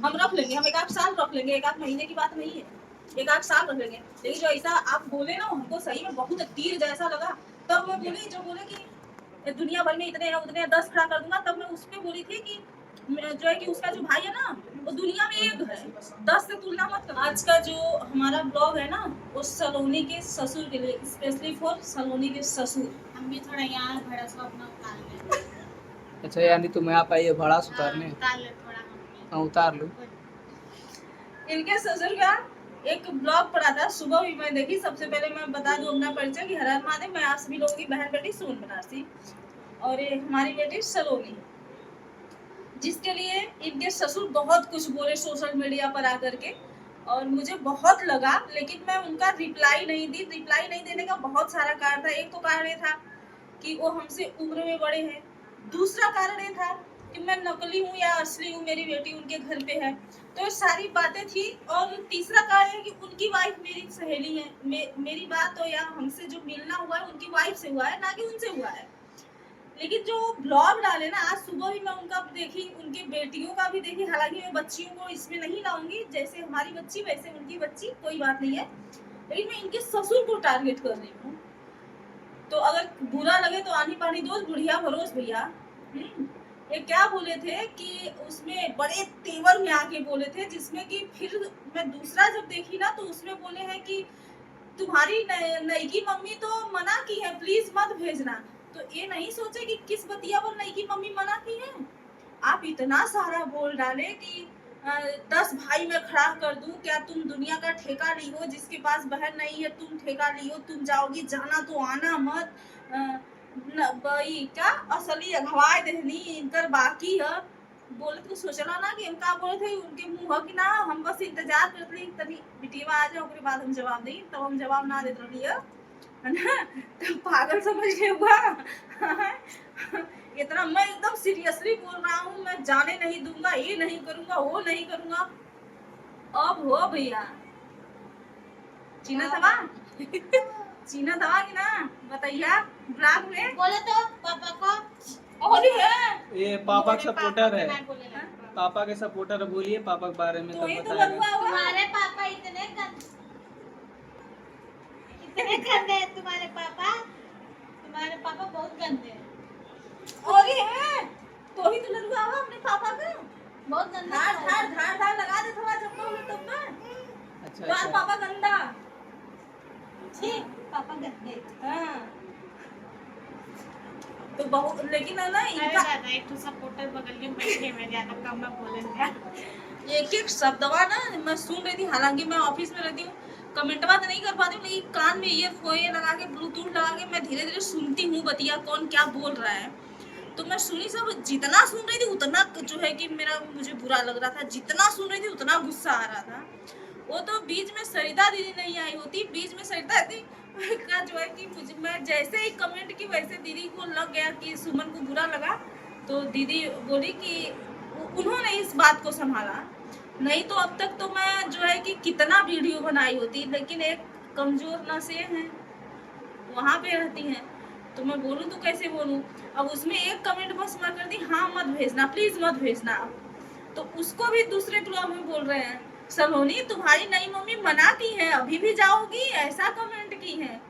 हम रख लेंगे, हम 1 आध साल रख लेंगे, 1 आध महीने की बात नहीं है, 1 आध साल रख लेंगे। लेकिन जो ऐसा आप बोले ना, हमको सही में बहुत तीर जैसा लगा। तब मैं बोली, जो बोले कि दुनिया भर में इतने हैं उतने हैं, 10 खड़ा कर दूंगा, तब मैं उस पे बोली थी कि जो है कि उसका जो भाई है ना, वो दुनिया में एक है, 10 से तुलना मत कर। आज का जो हमारा ब्लॉग है ना, वो सलोनी के ससुर के लिए, स्पेशली फॉर सलोनी के ससुर। हम भी थोड़ा यहाँ भड़ा सा अपना उतार लें। अच्छा, यानी तुम्हें आप आई है भड़ास उतारने? उतार ले थोड़ा हम। हाँ, उतार लो। इनके ससुर का एक ब्लॉग पड़ा था, सुबह भी मैं देखी। सबसे पहले मैं बता दूं अपना परिचय कि हर हर महादेव, मैं आप सभी लोगों की बहन बेटी सुमन बनारसी, और ये हमारी बेटी सलोनी, जिसके लिए इनके ससुर बहुत कुछ बोले सोशल मीडिया पर आकर के, और मुझे बहुत लगा, लेकिन मैं उनका रिप्लाई नहीं दी। रिप्लाई नहीं देने का बहुत सारा कारण था। एक तो कारण ये था कि वो हमसे उम्र में बड़े हैं, दूसरा कारण ये था कि मैं नकली हूँ या असली हूँ, मेरी बेटी उनके घर पे है, तो ये सारी बातें थी। और तीसरा कारण है कि उनकी वाइफ मेरी सहेली है। मेरी बात तो या हमसे जो मिलना हुआ है उनकी वाइफ से हुआ है, ना कि उनसे हुआ है। लेकिन जो ब्लॉग डाले ना, आज सुबह भी मैं उनका देखी, उनकी बेटियों का भी देखी। हालांकि मैं बच्चियों को इसमें नहीं लाऊंगी, जैसे हमारी बच्ची वैसे उनकी बच्ची, कोई बात नहीं है, लेकिन मैं इनके ससुर को टारगेट कर रही हूँ। तो अगर बुरा लगे तो आनी पानी दोस्त, बुढ़िया भरोस भैया। ये क्या बोले थे कि उसमें बड़े तेवर में आके बोले थे, जिसमें कि फिर मैं दूसरा जब देखी ना, तो उसमें बोले हैं कि तुम्हारी नई की मम्मी तो मना की है, प्लीज मत भेजना। तो ये नहीं सोचे कि किस बतिया पर नई की मम्मी मना की है। आप इतना सारा बोल डाले कि 10 भाई मैं खड़ा कर दूं, क्या तुम दुनिया का ठेका ली हो? जिसके पास बहन नहीं है तुम ठेका ली हो, तुम जाओगी, जाना तो आना मत। भाई क्या असली अगवाए देहनी इनकर बाकी है। बोले तो सोचला ना कि हम का बोले थे उनके मुंह कि ना, हम बस इंतजार करते रही तनी बिटिया आ जाए, ओकरे बाद हम जवाब दें। तब हम जवाब ना देते रही है ना, तो पागल समझ के हुआ। इतना मैं एकदम सीरियसली बोल रहा हूँ, मैं जाने नहीं दूंगा, ये नहीं करूंगा, वो नहीं करूंगा। अब हो भैया, चीना तवा चीना तवा की ना बताइया ब्लॉग में बोले तो पापा को, और है ये पापा का सपोर्टर है, पापा के सपोर्टर। बोलिए पापा के बारे में तो तब ये तो बताएगा। तुम्हारे पापा इतने गंदे हैं, तुम्हारे पापा बहुत गंदे हैं। और ये है तो ही तो लड़ुआ हुआ अपने पापा का बहुत गंदा, धार लगा दे थोड़ा चप्पल में तब में। अच्छा, पापा गंदा, ठीक पापा गंदे। हाँ तो बहुत, लेकिन है ना इनका एक तो सपोर्टर बगल में बैठे, मैं ज्यादा कम ना बोलेंगे। एक शब्दवा ना मैं सुन रही थी, हालांकि मैं ऑफिस में रहती हूँ, कमेंटवा तो नहीं कर पाती हूँ, लेकिन कान में ईयरफोन लगा के, ब्लूटूथ लगा के मैं धीरे धीरे सुनती हूँ बतिया कौन क्या बोल रहा है। तो मैं सुनी, सब जितना सुन रही थी उतना जो है कि मुझे बुरा लग रहा था, जितना सुन रही थी उतना गुस्सा आ रहा था। वो तो बीच में सरिता दीदी नहीं आई होती, बीच में सरिता दीदी का जो है कि मुझे, मैं जैसे ही कमेंट की वैसे दीदी को लग गया कि सुमन को बुरा लगा, तो दीदी बोली कि उन्होंने इस बात को संभाला। नहीं तो अब तक तो मैं जो है कि कितना वीडियो बनाई होती, लेकिन एक कमजोर नसें हैं वहां पे रहती हैं, तो मैं बोलूँ तो कैसे बोलूँ। अब उसमें एक कमेंट बस मैं कर दी, हाँ मत भेजना, प्लीज मत भेजना। तो उसको भी दूसरे ब्लॉग में बोल रहे हैं, सलोनी तुम्हारी नई मम्मी मना की है, अभी भी जाओगी, ऐसा कमेंट की है।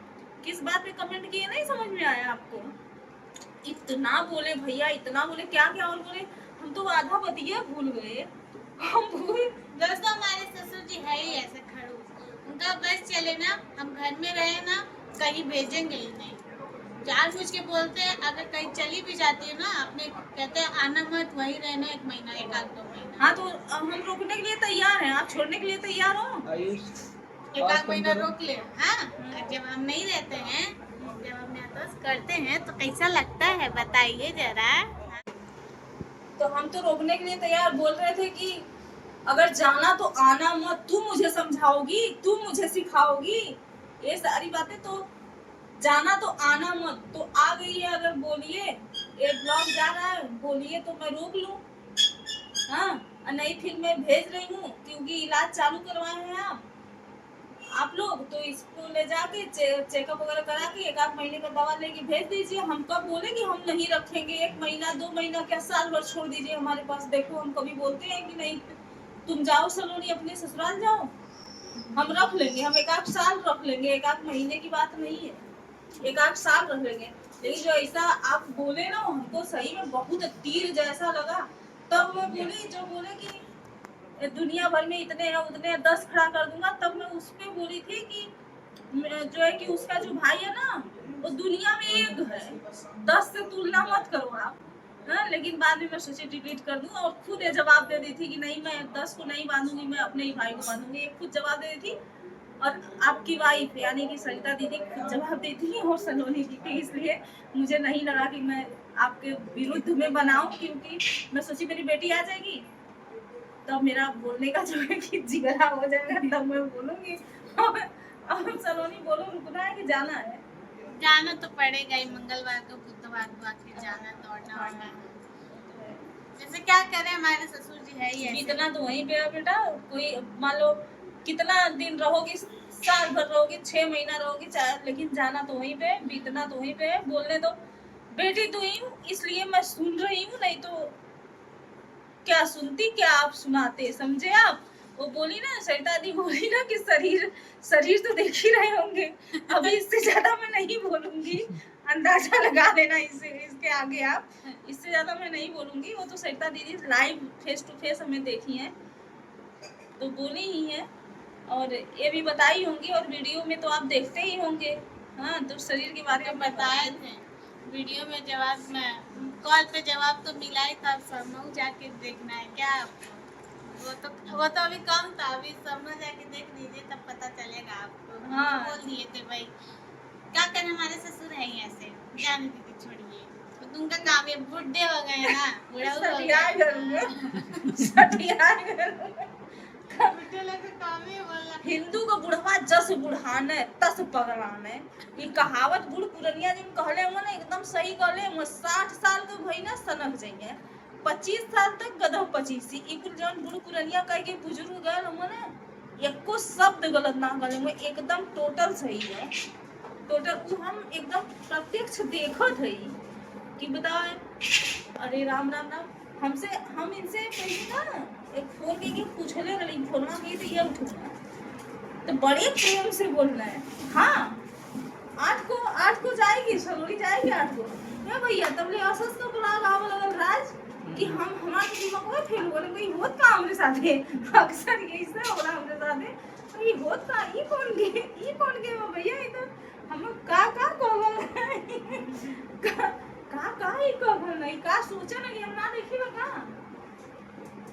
किस बात पे कमेंट किए नहीं समझ में आया आपको? इतना बोले भैया, इतना बोले, क्या क्या और बोले, हम तो आधा बतिया भूल गए। हम भूल दोस्तों, हमारे ससुर जी है ही ऐसे खड़ूस, उनका बस चले ना, हम घर में रहे ना, कहीं भेजेंगे ही नहीं। जानबूझ के बोलते हैं, अगर कहीं चली भी जाती है ना, अपने कहते हैं आना मत, वहीं रहना 1 महीना, 1 आध 2 महीना। हाँ तो हम रोकने के लिए तैयार हैं, आप छोड़ने के लिए तैयार हो? 1 आध महीना रोक ले। हाँ जब हम नहीं रहते हैं, जब हम यहाँ करते हैं, तो कैसा लगता है बताइए जरा। तो हम तो रोकने के लिए तैयार, बोल रहे थे कि अगर जाना तो आना मत, तू मुझे समझाओगी, तू मुझे सिखाओगी, ये सारी बातें। तो जाना तो आना मत, तो आ गई है, अगर बोलिए ये ब्लॉग जा रहा है बोलिए तो मैं रोक लूं। हाँ नहीं फिर मैं भेज रही हूँ, क्योंकि इलाज चालू करवाए हैं आप लोग, तो इसको ले जाके चेकअप वगैरह करा के 1 आध महीने का दवा लेके भेज दीजिए। हम कब बोले कि हम नहीं रखेंगे, 1 महीना 2 महीना क्या, साल भर छोड़ दीजिए हमारे पास। देखो हम कभी बोलते हैं कि नहीं तुम जाओ सलोनी, अपने ससुराल जाओ, हम रख लेंगे, हम 1 साल रख लेंगे, 1 महीने की बात नहीं है, 1 साल रख लेंगे। लेकिन जो ऐसा आप बोले ना, हमको सही में बहुत तीर जैसा लगा। तब मैं बोली, जो बोले कि दुनिया भर में इतने हैं उतने हैं, 10 खड़ा कर दूंगा, तब मैं उस पे बोली थी कि जो है कि उसका जो भाई है ना, वो दुनिया में एक है, 10 से तुलना मत करो आप। हाँ, लेकिन बाद में मैं सोची डिलीट कर दूं, और खुद ये जवाब दे दी थी कि नहीं, मैं 10 को नहीं बांधूंगी, मैं अपने ही भाई को बांधूंगी, ये खुद जवाब दे दी थी। और आपकी वाइफ यानी कि सरिता दीदी खुद जवाब देती थी, और सलोनी जी थी, इसलिए मुझे नहीं लगा कि मैं आपके विरुद्ध में बनाऊं, क्योंकि मैं सोची मेरी बेटी आ जाएगी तब मेरा बोलने का जो है कि जिगरा हो जाएगा, तब मैं बोलूंगी। अब सलोनी बोलो, रुकना है कि जाना है? जाना तो पड़ेगा ही, मंगलवार को बुधवार को आखिर जाना, दौड़ना वड़ना। जैसे क्या करें, हमारे ससुर जी है ही ऐसे। इतना तो वहीं पे है बेटा, कोई मान लो कितना दिन रहोगी, साल भर रहोगी, 6 महीना रहोगी, लेकिन जाना तो वहीं पे, बीतना तो वहीं पे है। बोलने दो, बेटी तो ही हूँ इसलिए मैं सुन रही हूँ, नहीं तो क्या सुनती, क्या आप सुनाते, समझे आप? वो बोली ना, सरिता दी बोली ना कि शरीर तो देख ही रहे होंगे, अभी इससे ज्यादा मैं नहीं बोलूंगी, अंदाजा लगा देना इसके आगे आप, इससे ज्यादा मैं नहीं बोलूंगी। वो तो सरिता दीदी लाइव फेस टू फेस हमें देखी है, तो बोली ही है, और ये भी बताई होंगी, और वीडियो में तो आप देखते ही होंगे। हाँ, तो शरीर के बारे में बताए थे वीडियो में, जवाब में कॉल पे जवाब तो मिला ही था, समझ जाके देखना है क्या आपको? वो तो अभी कम था, अभी समझ जाके देख लीजिए, तब पता चलेगा आपको। हाँ, बोल दिए थे भाई, क्या करें, हमारे ससुर है ही ऐसे, जाने दीजिए, छोड़िए, तो उनका काम है, बुढ़े हो गए ना, बुढ़ा हो गए, बुढ़े लोग का काम ही बोलना। हिंदू को बुढ़वा जस बुढ़ाने तस पगलाने, ये कहावत बुढ़ पुरनिया जिन कहले हो ना, एकदम सही कहले हो। 60 साल के भई ना सनक जाइए, 25 साल तक गधव 25, ई कुल जौन बुढ़ पुरनिया कह के बुजुर्ग गए हो ना, एको शब्द गलत ना गले में, एकदम टोटल सही है, टोटल। वो हम एकदम प्रत्यक्ष देखत है कि बताओ, अरे राम राम राम, हम इनसे पहले ना एक फोन करके पूछले रही, फोनवा की तो ये उठना, तो बड़े प्रेम से बोलना है। हाँ, 8 को जाएगी, सलोनी जाएगी 8 को, क्या भैया तब ले असस का बुला गाव लगल राज कि हम हमारे दिमाग में फेल हो गए, होत का हमरे साथे, अक्सर यही से होला हमरे साथे, ये होत का, ई कौन के वो भैया, ये तो हम का कहल का ही कहल नहीं, का सोचा नहीं, हम ना देखी बा का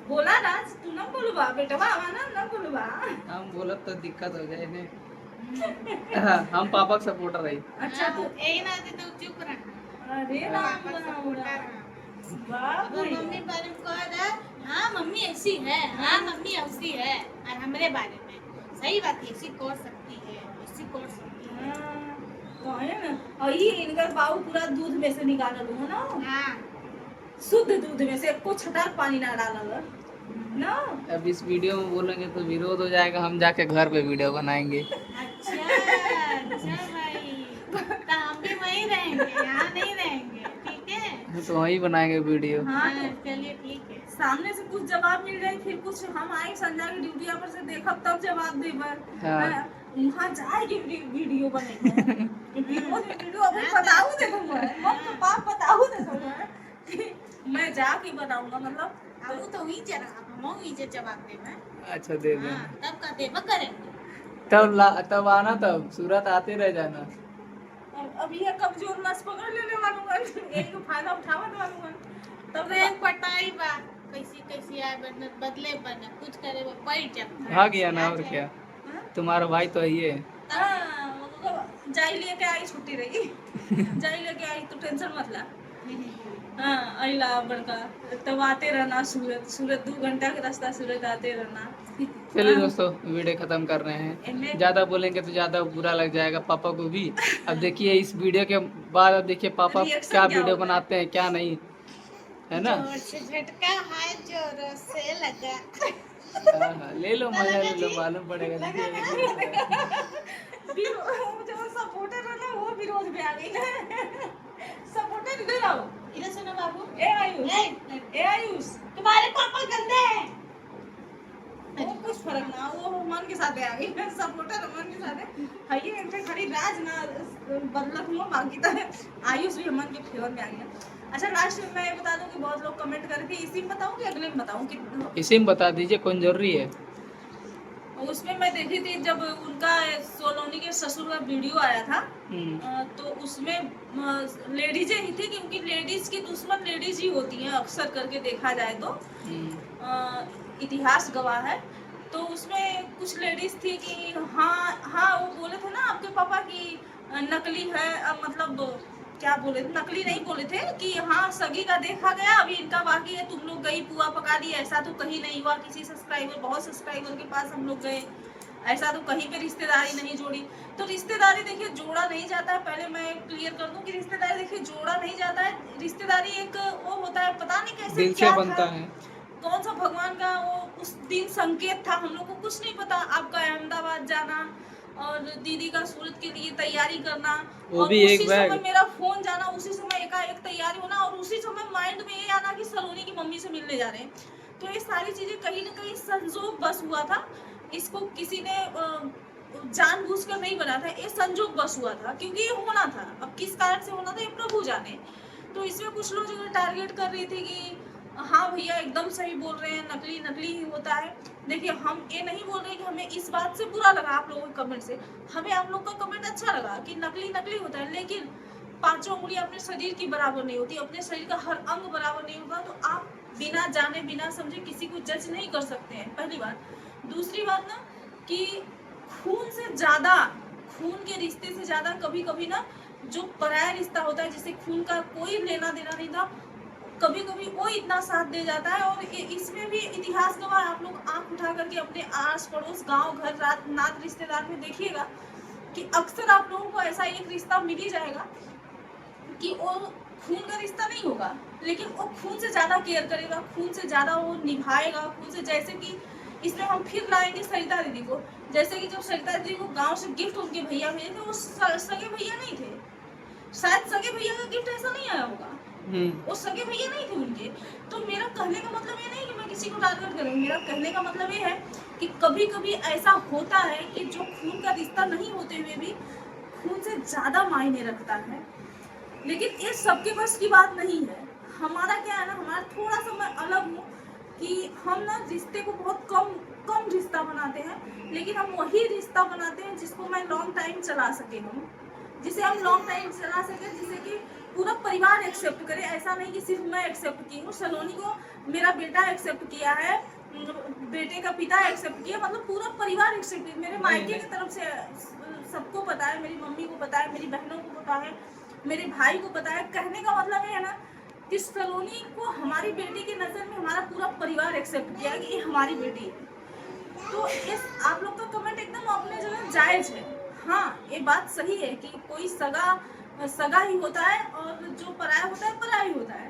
बोला राज, तू ना बोलबा बेटवा, आवा ना बोलबा, हम बोलब तो दिक्कत हो जाए ने। हम पापा का सपोर्टर है। अच्छा तो यही ना तो चुप रहा। अरे राम राम, बाप रे, मम्मी बारे में कह रहा, हाँ मम्मी ऐसी है, हाँ मम्मी ऐसी है, और हमारे बारे में सही बात है, ऐसी कर सकती है, ऐसी कर सकती है। तो है ना, और ये इनका बाबू पूरा दूध में से निकाल लो ना, हाँ, शुद्ध दूध में से, को छटाक पानी ना डाला ना। अब इस वीडियो में बोलेंगे तो विरोध हो जाएगा, हम जाके घर पे वीडियो बनाएंगे। अच्छा भाई, तो हम भी वहीं रहेंगे, यहाँ नहीं रहेंगे, ठीक है? तो वहीं बनाएंगे वीडियो। हाँ, चलिए ठीक है। सामने से कुछ जवाब मिल जाए, फिर कुछ हम आए संध्या की ड्यूटी पर से देखब तब जवाब देबर। हाँ। वहाँ जाएगी वीडियो बनेगा, वीडियो अभी बताऊँ दे दूँगा, मत तो बाप बताऊँ दे दूँगा कि मैं जाके बनाऊँगा, मतलब अब तो वहीं जरा, हम वहीं जवाब देना। अच्छा दे दे। हाँ, तब का देवा करेंगे। तब आना, तब सूरत आते रह जाना। अब ये कमजोर नस पकड़ लेने वालूंगा, एक फायदा उठावत वालूंगा, तब एक पटाई बा, कैसी आए बदले बने, कुछ करे वो पैर जब भाग गया ना, और क्या, तुम्हारा भाई तो है ये। जाई लेके आई, छुट्टी रही, जाई लेके आई तो टेंशन मत ला। हाँ, अइला बड़का, तब आते रहना, सूरत 2 घंटा का रास्ता, सूरत आते रहना। चलिए दोस्तों, वीडियो खत्म कर रहे हैं, ज्यादा बोलेंगे तो ज्यादा बुरा लग जाएगा पापा को भी। अब देखिए इस वीडियो के बाद, अब देखिए पापा क्या वीडियो बनाते हैं क्या नहीं, है ना। जोर से झटका है, जोरों से लगा। हाँ, ले लो मजा, ले लो, मालूम पड़ेगा। जो सपोर्टर है ना, वो विरोध में आ गई ना, सपोर्टर इधर आओ, इधर सुनो बाबू, ए आयुष, ए, ए आयुष, तुम्हारे पापा गंदे हैं। फर्क ना, वो अमन के साथ आ गई, सपोर्टर अमन के साथ है। हाइए इनसे खड़ी राज ना बदलत हुआ, बाकी तो आयुष भी अमन के फेवर में आ गया। अच्छा लास्ट में मैं ये बता दूं कि बहुत लोग कमेंट कर रहे थे, इसी में बताऊं कि अगले में बताऊं कि इसी में बता दीजिए, कौन जरूरी है। उसमें मैं देखी थी जब उनका सोलोनी के ससुर का वीडियो आया था, तो उसमें लेडीजें ही थी, क्योंकि लेडीज की दुश्मन लेडीज ही होती हैं अक्सर करके देखा जाए तो, इतिहास गवाह है। तो उसमें कुछ लेडीज थी कि हाँ वो बोले थे ना आपके पापा की नकली है, मतलब क्या बोले थे, नकली नहीं बोले थे कि हाँ सगी का देखा गया, अभी इनका बाकी है, तुम लोग गई पुआ पका ली, ऐसा तो कहीं नहीं हुआ। किसी सब्सक्राइबर, बहुत सब्सक्राइबर के पास हम लोग गए, ऐसा तो कहीं पे रिश्तेदारी नहीं जोड़ी। तो रिश्तेदारी देखिए जोड़ा नहीं जाता है, पहले मैं क्लियर कर दूं कि रिश्तेदारी देखिए जोड़ा नहीं जाता है। रिश्तेदारी एक वो होता है, पता नहीं कैसे दिल क्या से बनता है, कौन सा भगवान का वो उस दिन संकेत था, हम लोग को कुछ नहीं पता। आपका अहमदाबाद जाना और दीदी का सूरत के लिए तैयारी करना, वो और भी उसी एक बैग। समय मेरा फोन जाना, उसी समय एकाएक तैयारी होना, और उसी समय माइंड में ये आना कि सलोनी की मम्मी से मिलने जा रहे हैं। तो ये सारी चीजें कहीं ना कहीं संजोग बस हुआ था, इसको किसी ने जानबूझकर नहीं बना था, ये संजोग बस हुआ था, क्योंकि ये होना था। अब किस कारण से होना था ये प्रभु जाने। तो इसमें कुछ लोग जो टारगेट कर रहे थे कि हाँ भैया एकदम सही बोल रहे हैं, नकली नकली ही होता है। देखिए हम ये नहीं बोल रहे कि हमें इस बात से बुरा लगा आप लोगों के कमेंट से, हमें आप लोग का कमेंट अच्छा लगा कि नकली नकली होता है, लेकिन पांचों उंगली अपने शरीर की बराबर नहीं होती, अपने शरीर का हर अंग बराबर नहीं होता। तो आप बिना जाने बिना समझे किसी को जज नहीं कर सकते हैं, पहली बात। दूसरी बात ना कि खून से ज्यादा, खून के रिश्ते से ज्यादा कभी कभी ना जो पराया रिश्ता होता है, जिसे खून का कोई लेना देना नहीं था, कभी कभी वो इतना साथ दे जाता है। और इसमें भी इतिहास गवाह, आप लोग आंख उठा करके अपने आस पड़ोस गांव घर रात नात रिश्तेदार में देखिएगा कि अक्सर आप लोगों को ऐसा एक रिश्ता मिल ही जाएगा कि वो खून का रिश्ता नहीं होगा, लेकिन वो खून से ज्यादा केयर करेगा, खून से ज्यादा वो निभाएगा, खून से। जैसे कि इसमें हम फिर लाएंगे सरिता दीदी को, जैसे कि जब सरिता दीदी को गांव से गिफ्ट उनके भैया भेजे थे, वो सगे भैया नहीं थे, शायद सगे भैया का गिफ्ट ऐसा नहीं आया होगा, वो सगे भैया नहीं थे उनके। तो मेरा कहने का मतलब ये नहीं कि मैं किसी को टारगेट करूँ, मेरा कहने का मतलब ये है कि कभी कभी ऐसा होता है कि जो खून का रिश्ता नहीं होते हुए भी खून से ज्यादा मायने रखता है। लेकिन ये सबके बस की बात नहीं है। हमारा क्या है ना, हमारा थोड़ा सा मैं अलग हूँ कि हम ना रिश्ते को बहुत कम रिश्ता बनाते हैं, लेकिन हम वही रिश्ता बनाते हैं जिसको मैं लॉन्ग टाइम चला सके, हम जिसे हम लॉन्ग टाइम चला सके, जिसे कि पूरा परिवार एक्सेप्ट करे। ऐसा नहीं कि सिर्फ मैं एक्सेप्ट की हूँ, सलोनी को मेरा बेटा एक्सेप्ट किया है, बेटे का पिता एक्सेप्ट किया, मतलब पूरा परिवार एक्सेप्ट किया। मेरे मायके की तरफ से सबको पता है, मेरी मम्मी को पता है, मेरी बहनों को पता है, मेरे भाई को पता है। कहने का मतलब ये है ना कि सलोनी को हमारी बेटी की नज़र में हमारा पूरा परिवार एक्सेप्ट किया कि ये हमारी बेटी है। तो इस आप लोग का कमेंट एकदम अपने जगह जायज़ है। हाँ ये बात सही है कि कोई सगा ही होता है, और जो पराया होता है पराया ही होता है।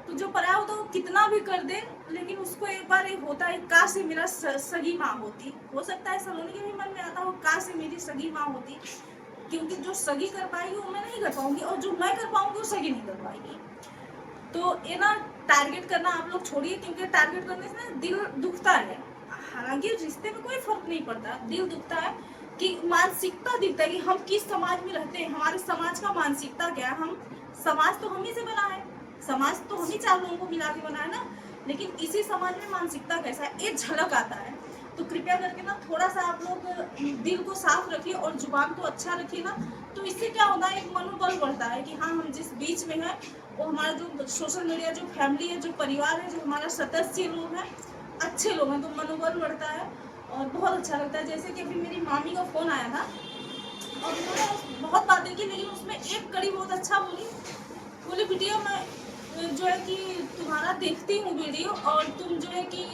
तो जो पराया होता है वो कितना भी कर दे, लेकिन उसको एक बार एक होता है, काश से मेरा सगी माँ होती। हो सकता है सलोनी के भी मन में आता हो काश से मेरी सगी माँ होती, क्योंकि जो सगी कर पाएगी वो मैं नहीं कर पाऊंगी, और जो मैं कर पाऊंगी वो सगी नहीं कर पाएगी। तो ये ना टारगेट करना आप लोग छोड़िए, क्योंकि टारगेट करने से ना दिल दुखता है। हालांकि रिश्ते में कोई फर्क नहीं पड़ता, दिल दुखता है कि मानसिकता दिखता है कि हम किस समाज में रहते हैं, हमारे समाज का मानसिकता क्या है। हम समाज तो हम ही से बना है, समाज तो हम ही चार लोगों को मिला के बना है ना, लेकिन इसी समाज में मानसिकता कैसा है ये झलक आता है। तो कृपया करके ना थोड़ा सा आप लोग दिल को साफ रखिए और जुबान को अच्छा रखिए ना, तो इससे क्या होता है, एक मनोबल बढ़ता है कि हाँ हम जिस बीच में हैं वो हमारा जो सोशल मीडिया, जो फैमिली है, जो परिवार है, जो हमारा सदस्य लोग हैं, अच्छे लोग हैं, तो मनोबल बढ़ता है और बहुत अच्छा लगता है। जैसे कि अभी मेरी मामी का फ़ोन आया था और उन्होंने बहुत बातें की, लेकिन उसमें एक कड़ी बहुत अच्छा बोली वीडियो में जो है कि तुम्हारा देखती हूँ वीडियो, और तुम जो है कि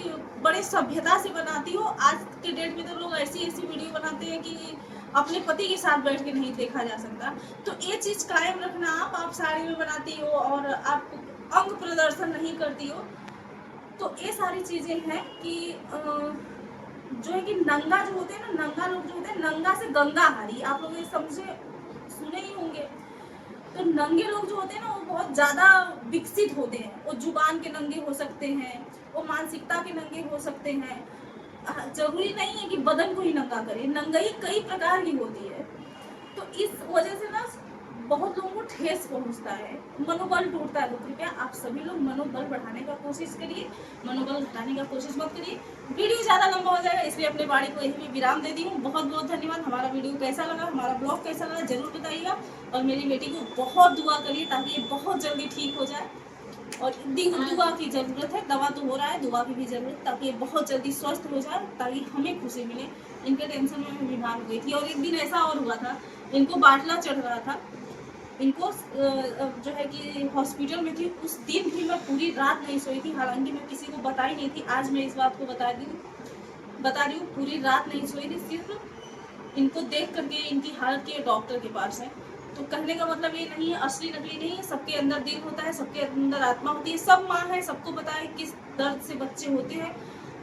बड़े सभ्यता से बनाती हो। आज के डेट में तो लोग ऐसी वीडियो बनाते हैं कि अपने पति के साथ बैठ के नहीं देखा जा सकता। तो ये चीज़ कायम रखना, आप साड़ी में बनाती हो और आप अंग प्रदर्शन नहीं करती हो। तो ये सारी चीज़ें हैं कि जो है कि नंगा जो होते हैं ना, नंगा लोग जो होते हैं, नंगा से गंगा हारी, आप लोग ये सुने ही होंगे। तो नंगे लोग जो होते हैं ना वो बहुत ज़्यादा विकसित होते हैं, वो जुबान के नंगे हो सकते हैं, वो मानसिकता के नंगे हो सकते हैं। जरूरी नहीं है कि बदन को ही नंगा करे, नंगाई कई प्रकार की होती है। तो इस वजह से ना बहुत लोगों को ठेस पहुंचता है, मनोबल टूटता है। तो कृपया आप सभी लोग मनोबल बढ़ाने का कोशिश करिए, मनोबल घटाने का कोशिश मत करिए। वीडियो ज़्यादा लंबा हो जाएगा, इसलिए अपने बाड़ी को यही विराम दे दी हूँ। बहुत बहुत धन्यवाद। हमारा वीडियो कैसा लगा, हमारा ब्लॉग कैसा लगा जरूर बताइएगा, और मेरी बेटी को बहुत दुआ करिए ताकि ये बहुत जल्दी ठीक हो जाए। और दुआ की ज़रूरत है, दवा तो हो रहा है, दुआ की भी ज़रूरत, ताकि ये बहुत जल्दी स्वस्थ हो जाए, ताकि हमें खुशी मिले। इनके टेंशन में मैं बीमार हो गई थी, और एक दिन ऐसा और हुआ था, इनको बाटला चढ़ रहा था, इनको जो है कि हॉस्पिटल में थी। उस दिन भी मैं पूरी रात नहीं सोई थी, हालांकि मैं किसी को बताई नहीं थी। आज मैं इस बात को बता रही हूँ, पूरी रात नहीं सोई थी, सिर्फ इनको देख करके इनकी हालत के डॉक्टर के पास है। तो कहने का मतलब ये नहीं है असली नकली नहीं है, सबके अंदर दिल होता है, सबके अंदर आत्मा होती है। सब माँ है, सबको पता है किस दर्द से बच्चे होते हैं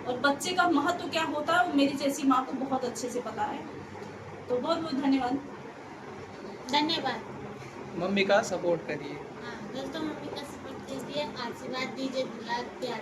और बच्चे का महत्व क्या होता है, मेरी जैसी माँ को बहुत अच्छे से पता है। तो बहुत बहुत धन्यवाद। धन्यवाद। मम्मी का सपोर्ट करिए। हाँ दोस्तों, मम्मी का सपोर्ट कीजिए, आशीर्वाद दीजिए, दुलार प्यार।